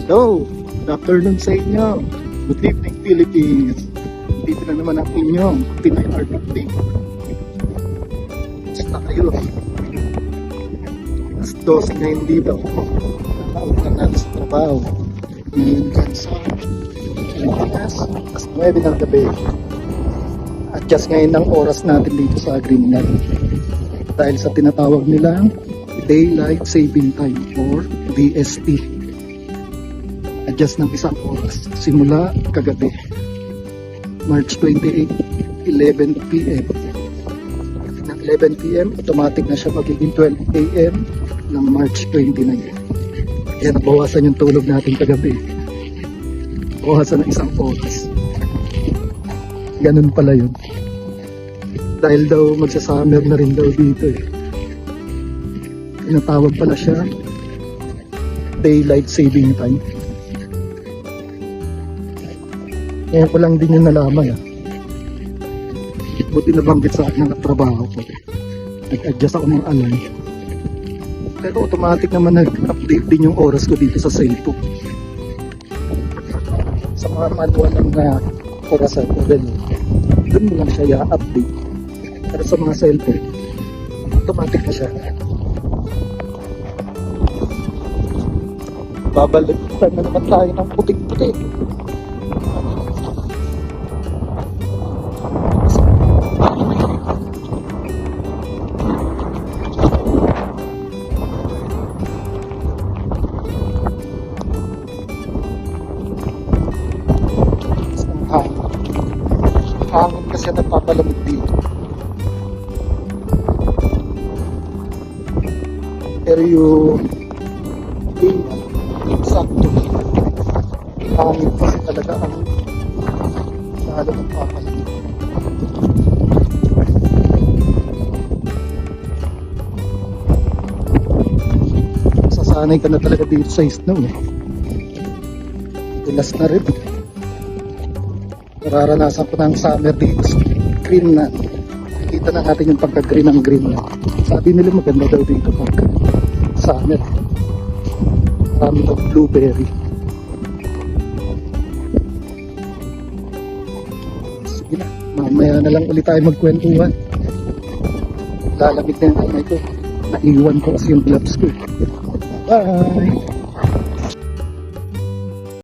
Hello, good afternoon sa inyo. Good evening Philippines. Dito na naman ang inyong Pinoy Art Update. Basta kayo. Alas 12 ngayon dito. Nakauwi na natin sa trabaho. Ngayon dyan sa Pilipinas, alas 9 ng gabi. At just ngayon ang oras natin dito sa Greenland. Dahil sa tinatawag nilang Daylight Saving Time or DST. Adjust ng isang oras simula kagabi March 28, 11 p.m. ng 11 p.m. automatic na siya magiging 12 a.m. ng March 29. Kaya nabawasan yung tulog natin kagabi, bawasan ng isang oras. Ganun pala yun, dahil daw magsa-summer na rin daw dito eh. Tinatawag pala siya Daylight Saving Time. Ngayon ko lang din yung nalaman. Buti nabanggit sa akin ng trabaho ko. Nag-adjust ako ng alarm. Pero automatic naman nag-update din yung oras ko dito sa cellphone. Sa mga manual lang na orasan ko rin, doon mo lang siya i-update. Pero sa mga cellphone, automatic na siya. Babalikan na naman tayo ng putik-putik. Hangin kasi nagpapalamig dito. Pero yung sakto, hangin kasi talaga ang lalo nagpapalamig. Sasanay ka na talaga dito sa snow eh. Tilas na rin. Nararanasan ko ng summer dito sa Greenland. Nakikita na natin yung pagka-green ng Greenland. Sabi nila maganda daw dito pag summer. Marami daw blueberry. Sige na, mamaya na lang ulit tayo magkwentuhan. Lalamig na yung kamay ko. Naiwan ko kasi yung gloves ko. Bye!